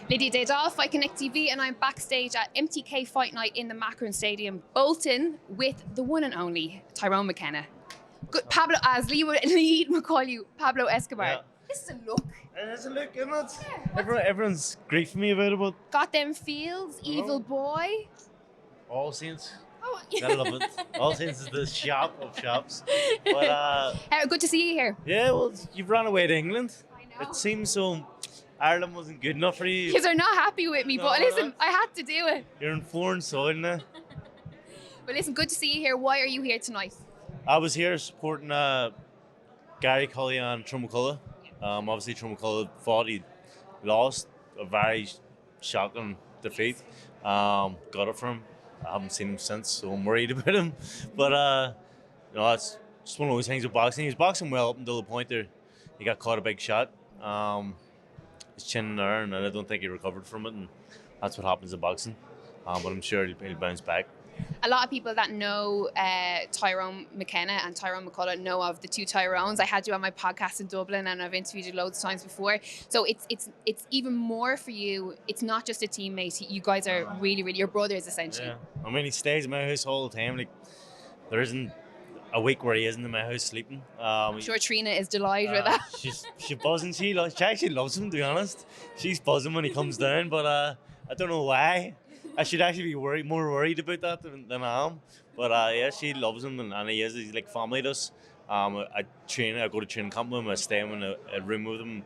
Lydia Daydal, Fight Connect TV, and I'm backstage at MTK Fight Night in the Macron Stadium, Bolton, with the one and only Tyrone McKenna. Good, Pablo, as Lee would call you, Pablo Escobar. Yeah. This is a look. It is a look, isn't it? Yeah, everyone's griefing me about it, but... Got them feels, evil boy. All Saints. Oh. I love it. All Saints is the shop of shops. But good to see you here. Yeah, well, you've run away to England. I know. It seems so. Ireland wasn't good enough for you. Because they're not happy with me, but listen, I had to do it. You're in foreign soil now. But listen, good to see you here. Why are you here tonight? I was here supporting Gary Cully and Tyrone McCullough. Obviously, Tyrone McCullough fought. He lost a very shocking defeat. Got it from him. I haven't seen him since, so I'm worried about him. But it's just one of those things with boxing. He was boxing well up until the point there he got caught a big shot. His chin there, and I don't think he recovered from it, and that's what happens in boxing. But I'm sure he'll bounce back. A lot of people that know Tyrone McKenna and Tyrone McCullough know of the two Tyrones. I had you on my podcast in Dublin, and I've interviewed you loads of times before. So it's even more for you. It's not just a teammate. You guys are really, really your brothers essentially. Yeah, I mean, he stays in my house all the time. Like, there isn't a week where he isn't in my house sleeping. I'm sure Trina is delighted with that. She's buzzing. She actually loves him, to be honest. She's buzzing when he comes down, but I don't know why. I should actually be more worried about that than I am. But yeah, she loves him, and he's like family to us. I go to training camp with him. I stay in a room with him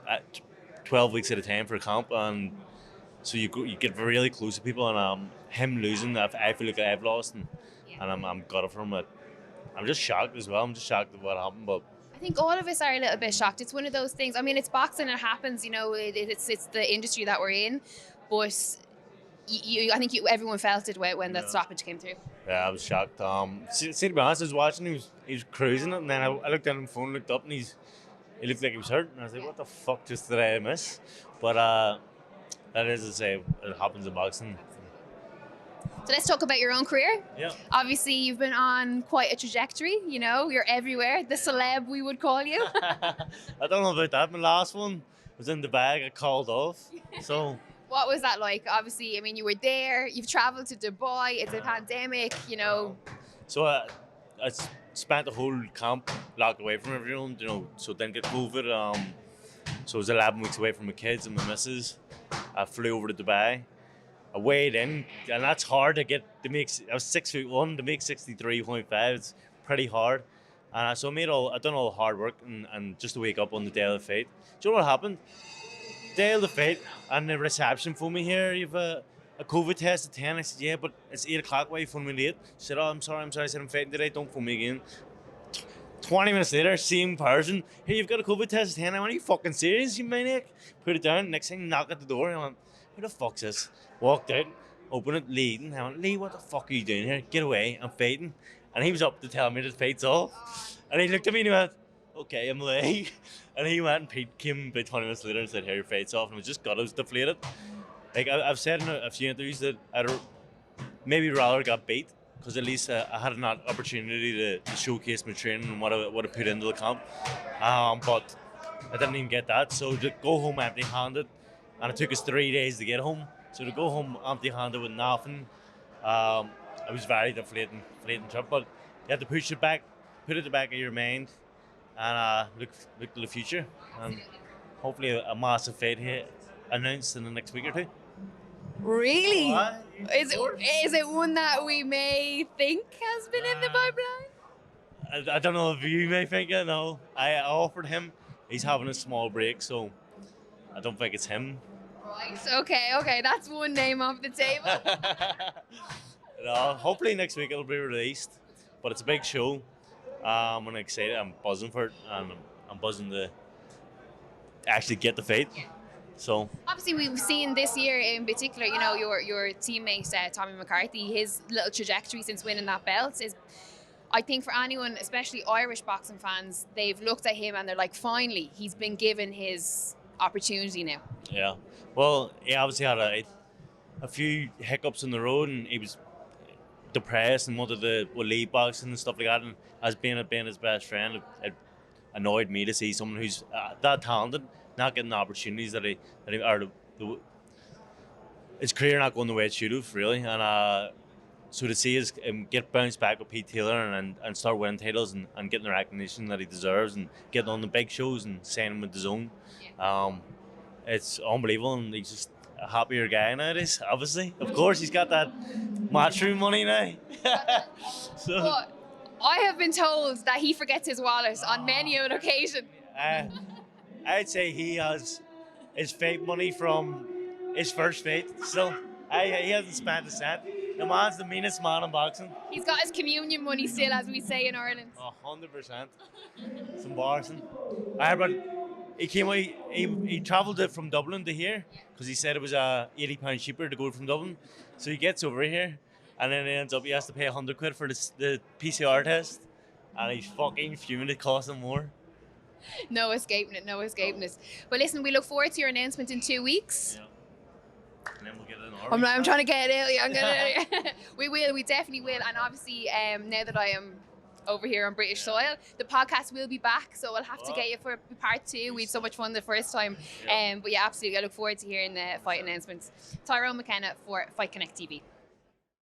at 12 weeks at a time for a camp, and so you get really close to people. And him losing, I feel like I've lost, and I'm gutted for him. I'm just shocked as well. I'm just shocked at what happened, but. I think all of us are a little bit shocked. It's one of those things. I mean, it's boxing. It happens. You know, it's the industry that we're in, but. I think everyone felt it when that stoppage came through. Yeah, I was shocked. See, to be honest, I was watching. He was cruising it, and then I looked at him, phone, looked up, and he looked like he was hurt. And I was like, "What the fuck just did I miss?" But that is to say, it happens in boxing. So let's talk about your own career. Yeah. Obviously, you've been on quite a trajectory. You know, you're everywhere. The celeb, we would call you. I don't know about that. My last one was in the bag. I called off. So. What was that like? Obviously, I mean, you were there. You've traveled to Dubai. It's a pandemic, you know. So I spent the whole camp locked away from everyone, you know, so didn't get COVID. So I was 11 weeks away from my kids and my missus. I flew over to Dubai. I weighed in, and that's hard to make. I was 6'1" to make 63.5. It's pretty hard. And so I done all the hard work and just to wake up on the day of the fight. Do you know what happened? Day of the fight, and the reception phoned me here. You've a COVID test at 10. I said, yeah, but it's 8 o'clock. Why you phoned me late? She said, oh, I'm sorry. I said, I'm fighting today. Don't phone me again. 20 minutes later, same person. Hey, you've got a COVID test at 10. I went, are you fucking serious, you maniac? Put it down. Next thing, knock at the door. I went, who the fuck's this? Walked out, opened it, leading. I went, Lee, what the fuck are you doing here? Get away. I'm fighting. And he was up to tell me the fight's off. And he looked at me and he went, okay, I'm late. And he went and Pete came about 20 minutes later and said, here, your fight's off. And I was just got, I was deflated. Like, I've said in a few interviews that I'd maybe rather got beat, because at least I had an opportunity to showcase my training and what I put into the camp. But I didn't even get that. So to go home empty-handed, and it took us 3 days to get home. So to go home empty-handed with nothing, it was very deflating trip. But you have to push it back, put it at the back of your mind, and look to the future, and hopefully a massive fight here announced in the next week or two. Really? Is it one that we may think has been in the pipeline? I don't know if you may think it. No, I offered him. He's having a small break, so I don't think it's him. Right. Okay. That's one name off the table. No, hopefully next week it'll be released, but it's a big show. I'm excited. I'm buzzing for it, and I'm buzzing to actually get the fight. So obviously, we've seen this year in particular, you know, your teammate Tommy McCarthy, his little trajectory since winning that belt is, I think, for anyone, especially Irish boxing fans, they've looked at him and they're like, finally, he's been given his opportunity now. Yeah. Well, he obviously had a few hiccups in the road, and he was depressed and wanted to leave boxing and stuff like that. And as being his best friend, it annoyed me to see someone who's that talented not getting the opportunities that he or his career not going the way it should have, really. And so to see him get bounced back with Pete Taylor and start winning titles and getting the recognition that he deserves and getting on the big shows and signing with the zone, it's unbelievable. And he's just a happier guy nowadays, obviously. Of course, he's got that matchroom money now. So. But I have been told that he forgets his wallet on many an occasion. I'd say he has his fight money from his first fight still. He hasn't spent a cent. The man's the meanest man in boxing. He's got his communion money still, as we say in Ireland. 100%. It's embarrassing. But he came away, he travelled it from Dublin to here because he said it was £80 cheaper to go from Dublin. So he gets over here and then he has to pay £100 for the PCR test, and he's fucking fuming. It costs him more. No escaping it, no escaping it. But listen, we look forward to your announcement in 2 weeks. Yeah. And then we'll get it I'm trying to get it out. We definitely will. And obviously, now that I am over here on British soil, the podcast will be back, so we'll have to get you for part 2. We had so much fun the first time. But yeah, absolutely, I look forward to hearing the fight announcements. Tyrone McKenna for Fight Connect TV.